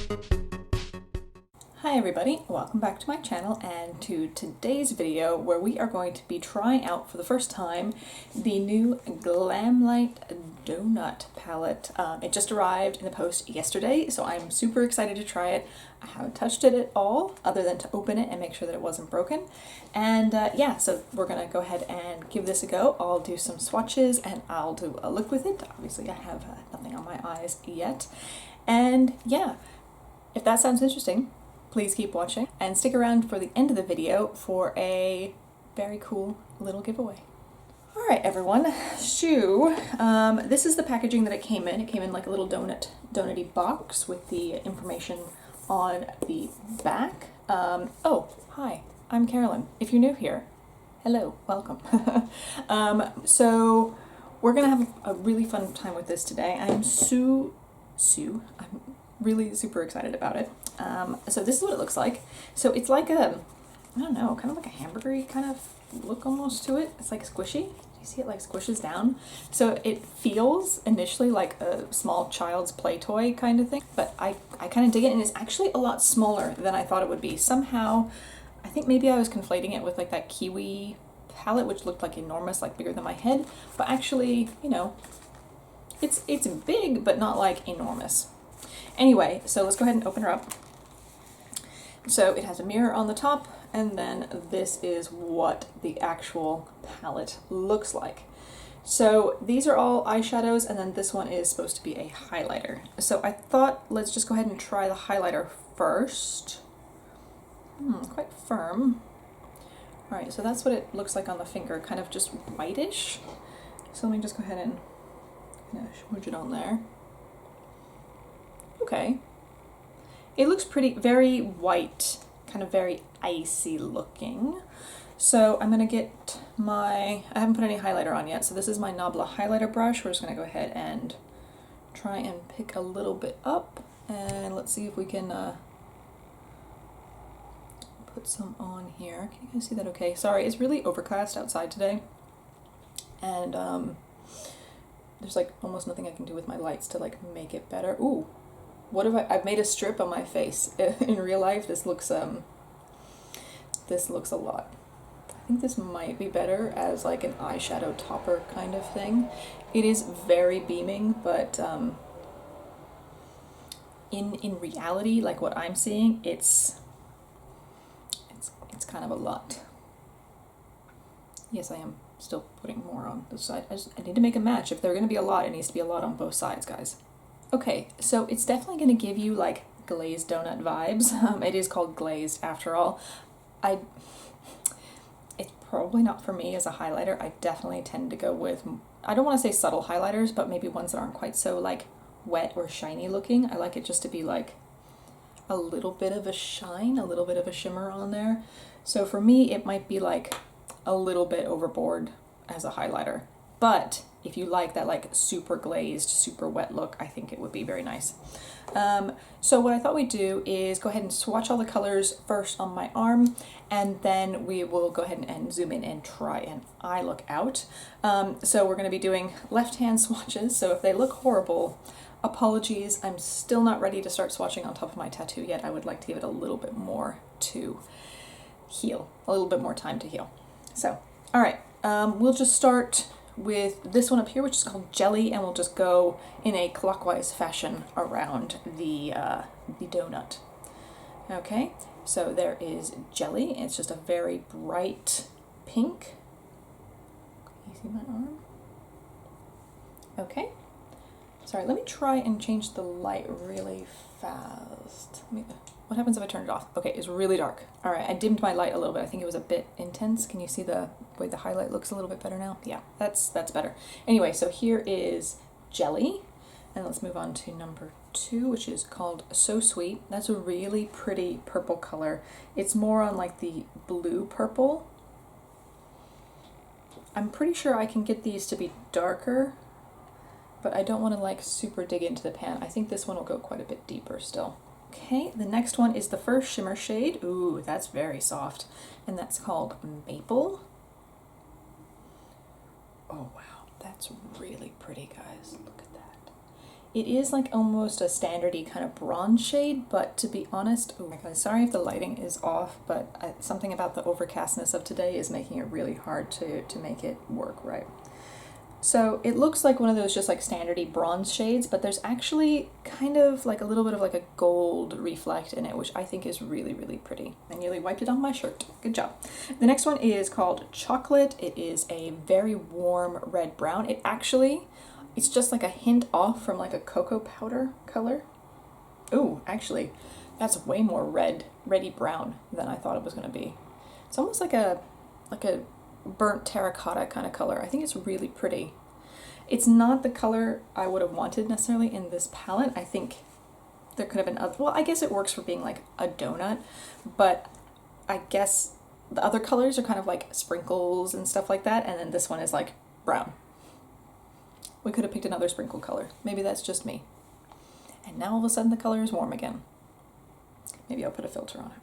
Hi everybody, welcome back to my channel and to today's video where we are going to be trying out for the first time the new GLAMLITE Donut Palette. It just arrived in the post yesterday, so I'm super excited to try it. I haven't touched it at all other than to open it and make sure that it wasn't broken. And yeah, so we're going to go ahead and give this a go. I'll do some swatches and I'll do a look with it. Obviously I have nothing on my eyes yet. And yeah, if that sounds interesting, please keep watching and stick around for the end of the video for a very cool little giveaway. All right, everyone. So this is the packaging that it came in. It came in like a little donut-y box with the information on the back. Oh, hi, I'm Carolyn. If you're new here, hello, welcome. So we're gonna have a really fun time with this today. I'm really super excited about it. So this is what it looks like. So it's like a, I don't know, kind of like a hamburgery kind of look almost to it. It's like squishy. You see it like squishes down. So it feels initially like a small child's play toy kind of thing, but I kind of dig it, and it's actually a lot smaller than I thought it would be. Somehow, I think maybe I was conflating it with like that kiwi palette, which looked like enormous, like bigger than my head, but actually, you know, it's big, but not like enormous. Anyway, so let's go ahead and open her up. So it has a mirror on the top, and then this is what the actual palette looks like. So these are all eyeshadows, and then this one is supposed to be a highlighter. So I thought let's just go ahead and try the highlighter first. Quite firm. All right, so that's what it looks like on the finger, kind of just whitish. So let me just go ahead and smudge it on there. Okay. It looks pretty, very white, kind of very icy looking. So I'm gonna get I haven't put any highlighter on yet, so this is my Nabla highlighter brush. We're just gonna go ahead and try and pick a little bit up, and let's see if we can put some on here. Can you guys see that okay? Sorry, it's really overcast outside today, and there's like almost nothing I can do with my lights to like make it better. Ooh. What if I've made a strip on my face. In real life, this looks a lot. I think this might be better as like an eyeshadow topper kind of thing. It is very beaming, but in reality, like what I'm seeing, it's kind of a lot. Yes, I am still putting more on this side. I need to make a match. If they're going to be a lot, it needs to be a lot on both sides, guys. Okay, so it's definitely going to give you like glazed donut vibes. It is called glazed after all. It's probably not for me as a highlighter. I definitely tend to go with, I don't want to say subtle highlighters, but maybe ones that aren't quite so like wet or shiny looking. I like it just to be like a little bit of a shine, a little bit of a shimmer on there. So for me, it might be like a little bit overboard as a highlighter. But if you like that like super glazed, super wet look, I think it would be very nice. So what I thought we'd do is go ahead and swatch all the colors first on my arm, and then we will go ahead and zoom in and try an eye look out. So we're going to be doing left-hand swatches, so if they look horrible, apologies. I'm still not ready to start swatching on top of my tattoo yet. I would like to give it a little bit more to heal, a little bit more time to heal. So, all right, we'll just start with this one up here, which is called Jelly, and we'll just go in a clockwise fashion around the donut. Okay, so there is Jelly. It's just a very bright pink. Can you see my arm? Okay. Sorry, let me try and change the light really fast. What happens if I turn it off? Okay, it's really dark. All right, I dimmed my light a little bit. I think it was a bit intense. Can you see the way the highlight looks a little bit better now? Yeah, that's better. Anyway, so here is Jelly, and let's move on to number 2, which is called So Sweet. That's a really pretty purple color. It's more on like the blue purple. I'm pretty sure I can get these to be darker, but I don't want to like super dig into the pan. I think this one will go quite a bit deeper still. Okay, the next one is the first shimmer shade. Ooh, that's very soft. And that's called Maple. Oh wow, that's really pretty, guys. Look at that. It is like almost a standardy kind of bronze shade, but to be honest, oh my god, sorry if the lighting is off, but something about the overcastness of today is making it really hard to make it work right. So it looks like one of those just like standardy bronze shades, but there's actually kind of like a little bit of like a gold reflect in it, which I think is really, really pretty. I nearly wiped it on my shirt. Good job. The next one is called Chocolate. It is a very warm red brown. It's just like a hint off from like a cocoa powder color. Ooh, actually, that's way more reddy brown than I thought it was going to be. It's almost like a burnt terracotta kind of color. I think it's really pretty. It's not the color I would have wanted necessarily in this palette. I think there could have been other, well, I guess it works for being like a donut, but I guess the other colors are kind of like sprinkles and stuff like that, and then this one is like brown. We could have picked another sprinkle color. Maybe that's just me. And now all of a sudden the color is warm again. Maybe I'll put a filter on it.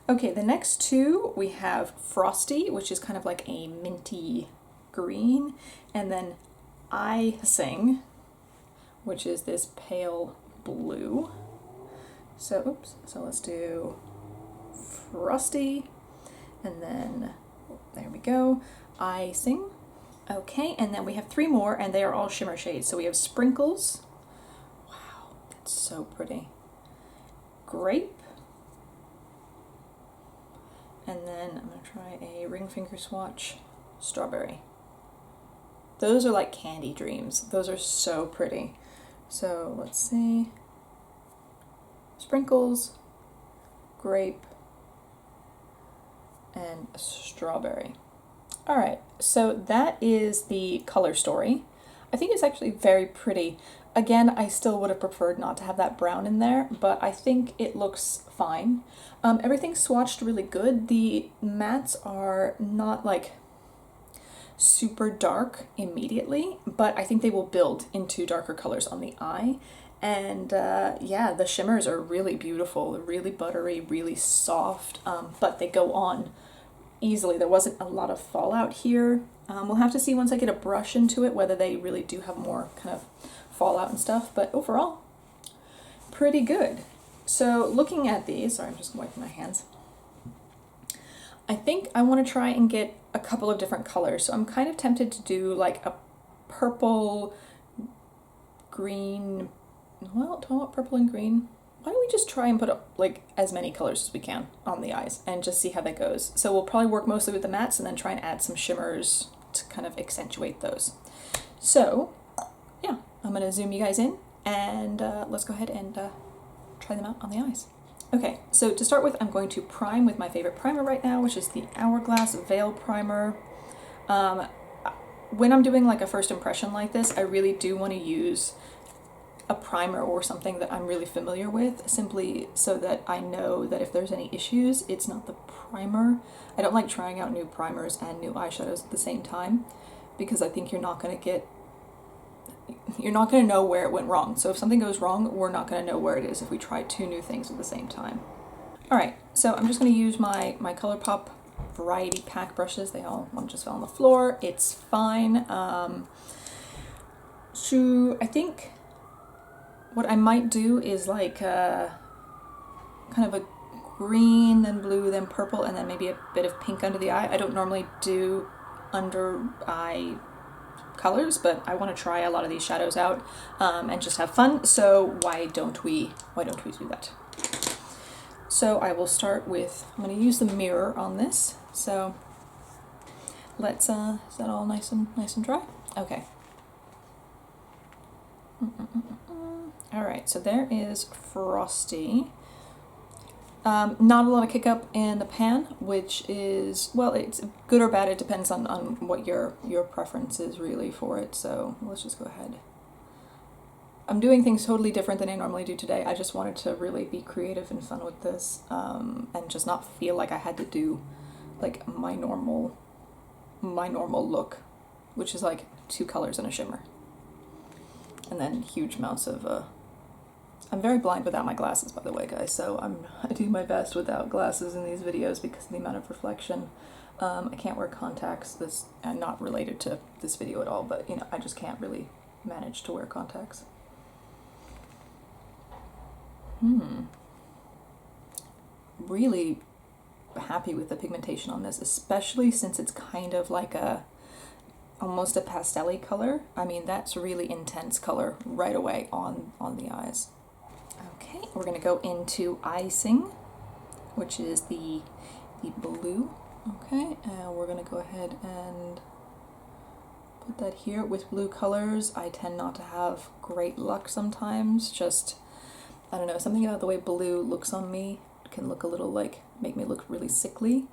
Okay, the next two, we have Frosty, which is kind of like a minty green, and then Icing, which is this pale blue. So let's do Frosty, and then, there we go, Icing. Okay, and then we have three more, and they are all shimmer shades. So we have Sprinkles. Wow, that's so pretty. Grape. And then I'm going to try a ring finger swatch, Strawberry. Those are like candy dreams. Those are so pretty. So let's see. Sprinkles, Grape, and Strawberry. All right, so that is the color story. I think it's actually very pretty. Again, I still would have preferred not to have that brown in there, but I think it looks fine. Everything's swatched really good. The mattes are not like super dark immediately, but I think they will build into darker colors on the eye. And yeah, the shimmers are really beautiful, really buttery, really soft, but they go on easily. There wasn't a lot of fallout here. We'll have to see once I get a brush into it whether they really do have more kind of fallout and stuff, but overall, pretty good. So looking at these, sorry, I'm just wiping my hands. I think I want to try and get a couple of different colors. So I'm kind of tempted to do like a purple, green, well, do I want purple and green? Why don't we just try and put up like as many colors as we can on the eyes and just see how that goes. So we'll probably work mostly with the mattes and then try and add some shimmers to kind of accentuate those. So yeah, I'm going to zoom you guys in and let's go ahead and try them out on the eyes. Okay, so to start with, I'm going to prime with my favorite primer right now, which is the Hourglass Veil Primer. When I'm doing like a first impression like this, I really do want to use a primer or something that I'm really familiar with, simply so that I know that if there's any issues, it's not the primer. I don't like trying out new primers and new eyeshadows at the same time, because I think you're not going to know where it went wrong. So if something goes wrong, we're not going to know where it is if we try two new things at the same time. Alright, so I'm just going to use my ColourPop variety pack brushes. They all, one just fell on the floor. It's fine. So I think what I might do is like kind of a green, then blue, then purple, and then maybe a bit of pink under the eye. I don't normally do under eye colors, but I want to try a lot of these shadows out and just have fun, so why don't we do that? So I will start with, I'm going to use the mirror on this, so let's, is that all nice and dry? Okay. Alright, so there is Frosty. Not a lot of kick up in the pan, which is, well, it's good or bad. It depends on what your preference is really for it. So let's just go ahead. I'm doing things totally different than I normally do today. I just wanted to really be creative and fun with this, and just not feel like I had to do like my normal look, which is like 2 colors and a shimmer. And then huge amounts of, I'm very blind without my glasses, by the way, guys, so I do my best without glasses in these videos because of the amount of reflection. I can't wear contacts, and not related to this video at all, but, you know, I just can't really manage to wear contacts. Really happy with the pigmentation on this, especially since it's kind of like almost a pastel-y color. I mean, that's really intense color right away on the eyes. Okay, we're gonna go into icing, which is the blue. Okay, and we're gonna go ahead and put that here. With blue colors, I tend not to have great luck sometimes. Just, I don't know, something about the way blue looks on me can look a little like, make me look really sickly.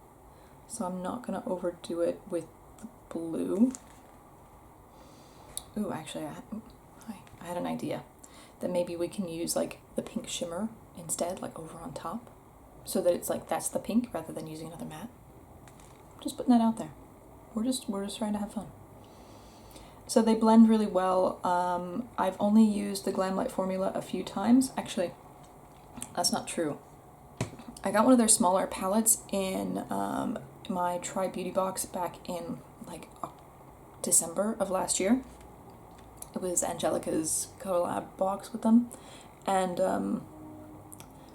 So I'm not gonna overdo it with the blue. Ooh, actually, I had an idea that maybe we can use like the pink shimmer instead, like over on top, so that it's like that's the pink rather than using another matte. Just putting that out there. We're just trying to have fun. So they blend really well. I've only used the GlamLite formula a few times. Actually, that's not true. I got one of their smaller palettes in my Try Beauty box back in like December of last year. It was Angelica's collab box with them, and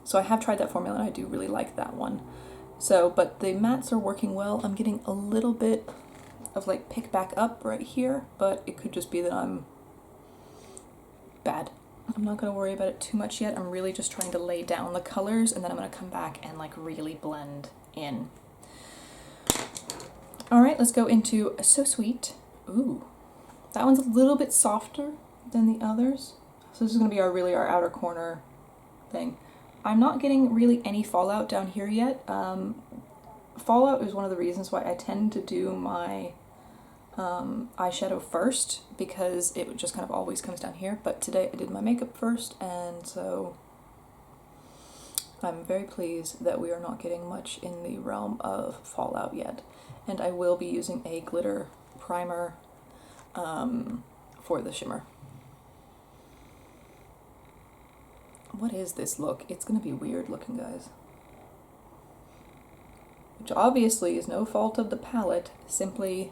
so I have tried that formula and I do really like that one. So, but the mattes are working well. I'm getting a little bit of like pick back up right here, but it could just be that I'm bad. I'm not going to worry about it too much yet. I'm really just trying to lay down the colors, and then I'm going to come back and like really blend in. All right, let's go into So Sweet. Ooh, that one's a little bit softer than the others. So this is going to be our outer corner thing. I'm not getting really any fallout down here yet. Fallout is one of the reasons why I tend to do my eyeshadow first, because it just kind of always comes down here. But today I did my makeup first, and so I'm very pleased that we are not getting much in the realm of fallout yet. And I will be using a glitter primer for the shimmer. What is this look? It's gonna be weird looking, guys. Which obviously is no fault of the palette, simply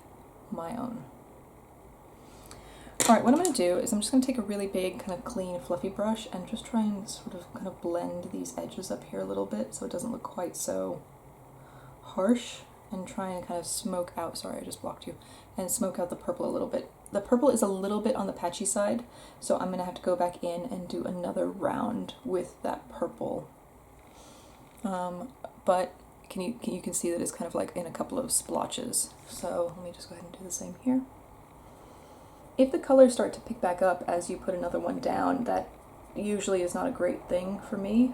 my own. Alright, what I'm going to do is I'm just going to take a really big, kind of clean, fluffy brush and just try and sort of kind of blend these edges up here a little bit so it doesn't look quite so harsh, and try and kind of smoke out, sorry I just blocked you, and smoke out the purple a little bit. The purple is a little bit on the patchy side, so I'm going to have to go back in and do another round with that purple. But you can see that it's kind of like in a couple of splotches. So let me just go ahead and do the same here. If the colors start to pick back up as you put another one down, that usually is not a great thing for me.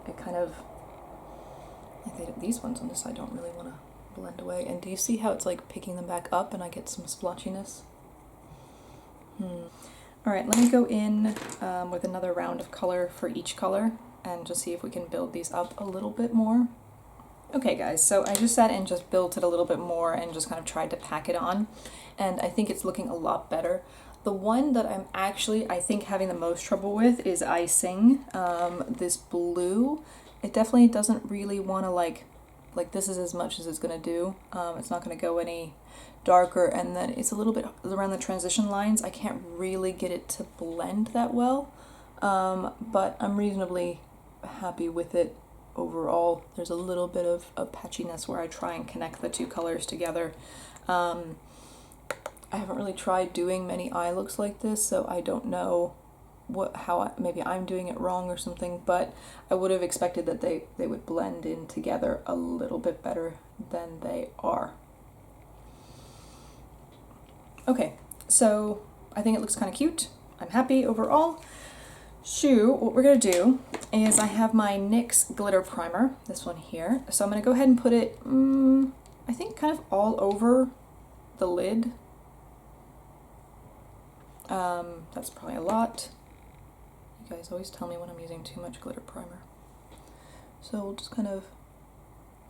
It kind of, like these ones on this side don't really want to blend away. And do you see how it's like picking them back up and I get some splotchiness? Alright, let me go in with another round of color for each color and just see if we can build these up a little bit more. Okay guys, so I just sat and just built it a little bit more and just kind of tried to pack it on, and I think it's looking a lot better. The one that I'm actually, I think, having the most trouble with is icing. This blue, it definitely doesn't really want to like this is as much as it's going to do. It's not going to go any darker, and then it's a little bit around the transition lines. I can't really get it to blend that well, but I'm reasonably happy with it overall. There's a little bit of patchiness where I try and connect the two colors together. I haven't really tried doing many eye looks like this, so I don't know maybe I'm doing it wrong or something, but I would have expected that they would blend in together a little bit better than they are. Okay, so I think it looks kind of cute. I'm happy overall. What we're going to do is I have my NYX Glitter Primer, this one here. So I'm going to go ahead and put it, I think kind of all over the lid. That's probably a lot. You guys always tell me when I'm using too much glitter primer. So we'll just kind of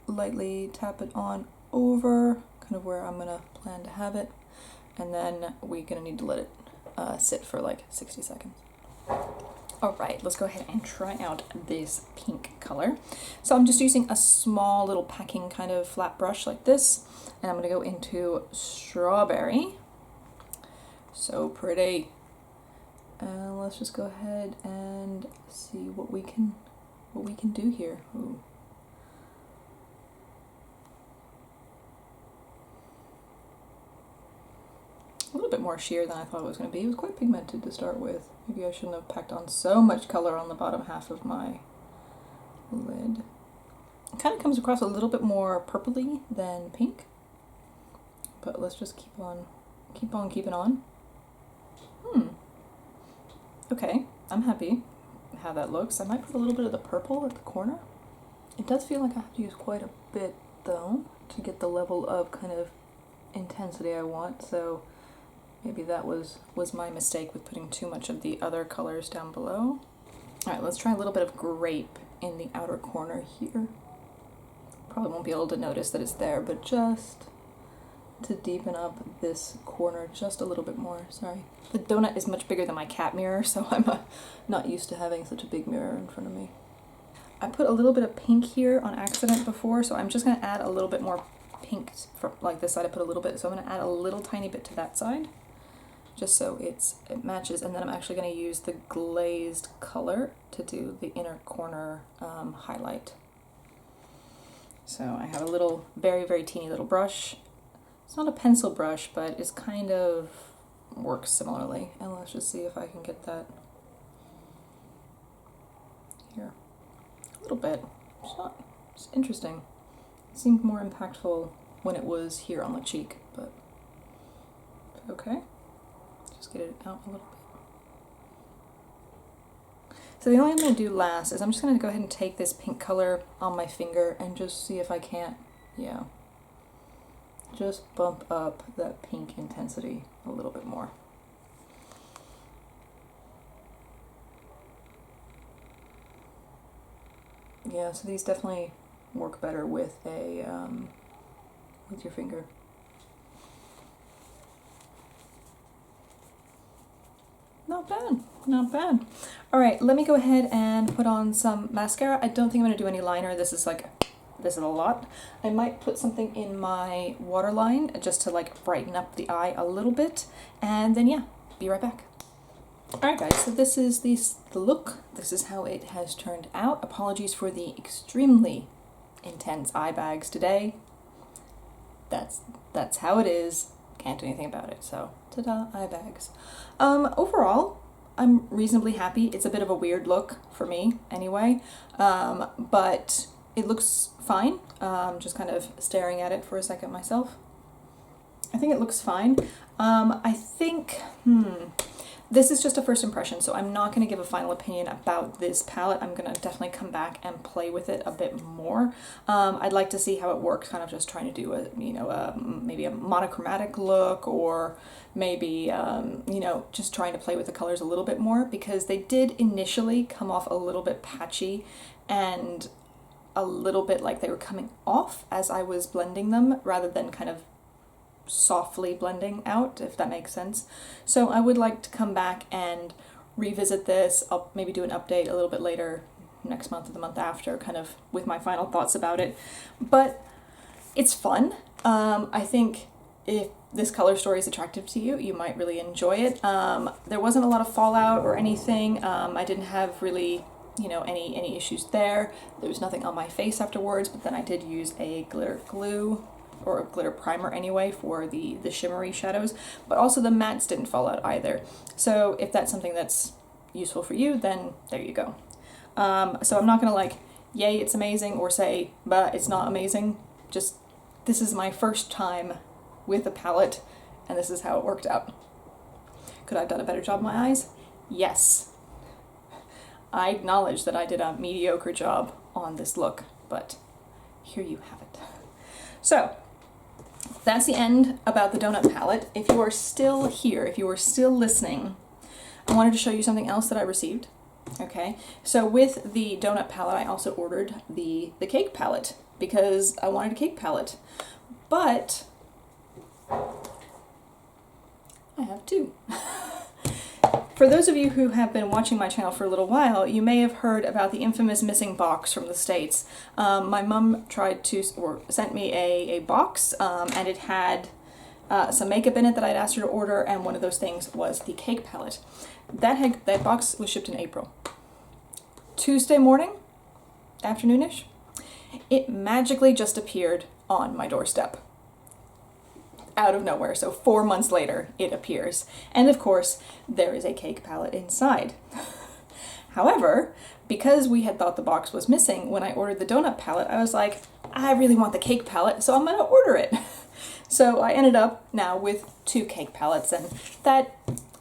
lightly tap it on over, kind of where I'm going to plan to have it. And then we're going to need to let it sit for like 60 seconds. Alright, let's go ahead and try out this pink color. So I'm just using a small little packing kind of flat brush like this, and I'm going to go into Strawberry. So pretty. let's just go ahead and see what we can do here. Ooh. A little bit more sheer than I thought it was going to be. It was quite pigmented to start with. Maybe I shouldn't have packed on so much color on the bottom half of my lid. It kind of comes across a little bit more purpley than pink, but let's just keep on keeping on. Okay, I'm happy how that looks. I might put a little bit of the purple at the corner. It does feel like I have to use quite a bit though to get the level of kind of intensity I want, so maybe that was my mistake with putting too much of the other colors down below. Alright, let's try a little bit of grape in the outer corner here. Probably won't be able to notice that it's there, but just to deepen up this corner just a little bit more. Sorry. The donut is much bigger than my cat mirror, so I'm not used to having such a big mirror in front of me. I put a little bit of pink here on accident before, so I'm just going to add a little bit more pink from like this side. I put a little bit, so I'm going to add a little tiny bit to that side, just so it matches, and then I'm actually going to use the glazed color to do the inner corner highlight. So I have a little, very, very teeny little brush. It's not a pencil brush, but it's kind of works similarly. And let's just see if I can get that here. A little bit. It's interesting. It seemed more impactful when it was here on the cheek, but okay. Just get it out a little bit. So the only thing I'm going to do last is I'm just going to go ahead and take this pink color on my finger and just see if I can't, yeah, just bump up that pink intensity a little bit more. Yeah, so these definitely work better with a with your finger. Not bad, not bad. All right, let me go ahead and put on some mascara. I don't think I'm gonna do any liner. This is a lot. I might put something in my waterline just to like brighten up the eye a little bit, and then yeah, be right back. All right guys, so this is the look. This is how it has turned out. Apologies for the extremely intense eye bags today. That's how it is. Can't do anything about it, so ta-da, eye bags. Overall, I'm reasonably happy. It's a bit of a weird look for me anyway, but it looks fine. Just kind of staring at it for a second myself. I think it looks fine. I think, this is just a first impression, so I'm not going to give a final opinion about this palette. I'm going to definitely come back and play with it a bit more. I'd like to see how it works, kind of just trying to do a, maybe a monochromatic look, or maybe, just trying to play with the colors a little bit more, because they did initially come off a little bit patchy and a little bit like they were coming off as I was blending them, rather than kind of softly blending out, if that makes sense. So I would like to come back and revisit this. I'll maybe do an update a little bit later, next month or the month after, kind of with my final thoughts about it. But it's fun. I think if this color story is attractive to you, you might really enjoy it. There wasn't a lot of fallout or anything. I didn't have really, any issues there. There was nothing on my face afterwards, but then I did use a glitter glue, or a glitter primer anyway, for the shimmery shadows, but also the mattes didn't fall out either. So if that's something that's useful for you, then there you go. So I'm not gonna like, yay, it's amazing, or say, but it's not amazing. Just, this is my first time with a palette, and this is how it worked out. Could I have done a better job with my eyes? Yes. I acknowledge that I did a mediocre job on this look, but here you have it. So, that's the end about the donut palette. If you are still here, if you are still listening, I wanted to show you something else that I received. Okay, so with the donut palette, I also ordered the cake palette, because I wanted a cake palette. But I have two. For those of you who have been watching my channel for a little while, you may have heard about the infamous missing box from the States. My mom sent me a box, and it had some makeup in it that I'd asked her to order, and one of those things was the cake palette. That box was shipped in April. Tuesday morning, afternoonish, it magically just appeared on my doorstep. Out of nowhere. So 4 months later, it appears. And of course, there is a cake palette inside. However, because we had thought the box was missing, when I ordered the donut palette, I was like, I really want the cake palette, so I'm gonna order it. So I ended up now with 2 cake palettes, and that,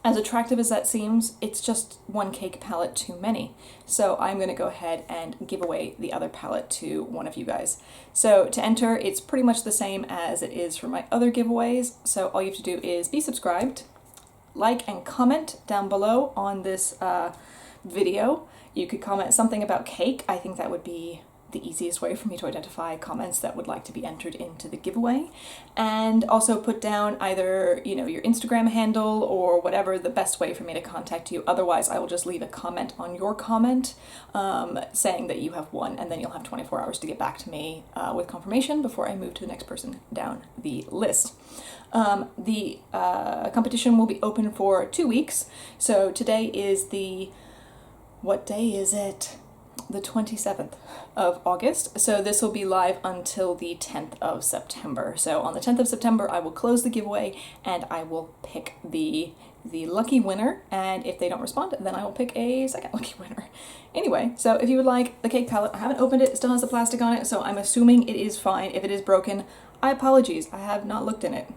as attractive as that seems, it's just one cake palette too many. So I'm gonna go ahead and give away the other palette to one of you guys. So to enter, it's pretty much the same as it is for my other giveaways. So all you have to do is be subscribed, like and comment down below on this video. You could comment something about cake. I think that would be the easiest way for me to identify comments that would like to be entered into the giveaway. And also put down either, you know, your Instagram handle or whatever the best way for me to contact you. Otherwise, I will just leave a comment on your comment saying that you have won, and then you'll have 24 hours to get back to me with confirmation before I move to the next person down the list. The competition will be open for 2 weeks. So today is what day is it? The 27th of August. So this will be live until the 10th of September. So on the 10th of September, I will close the giveaway and I will pick the lucky winner. And if they don't respond, then I will pick a second lucky winner. Anyway, so if you would like the cake palette, I haven't opened it. It still has the plastic on it, so I'm assuming it is fine. If it is broken, I apologize. I have not looked in it.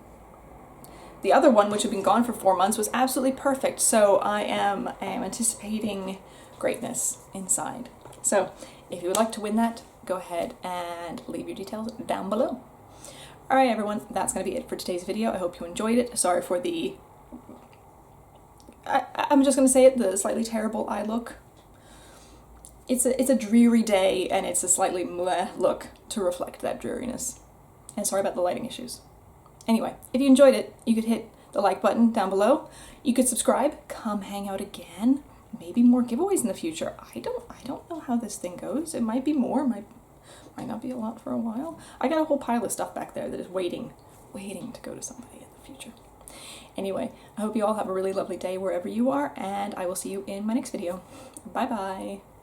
The other one, which had been gone for 4 months, was absolutely perfect. So I am anticipating greatness inside. So if you would like to win that, go ahead and leave your details down below. All right, everyone, that's going to be it for today's video. I hope you enjoyed it. Sorry for the, I'm just going to say it, the slightly terrible eye look. It's a dreary day, and it's a slightly meh look to reflect that dreariness. And sorry about the lighting issues. Anyway, if you enjoyed it, you could hit the like button down below. You could subscribe, come hang out again. Maybe more giveaways in the future. I don't know how this thing goes. It might be more, might not be a lot for a while. I got a whole pile of stuff back there that is waiting to go to somebody in the future. Anyway, I hope you all have a really lovely day wherever you are, and I will see you in my next video. Bye bye.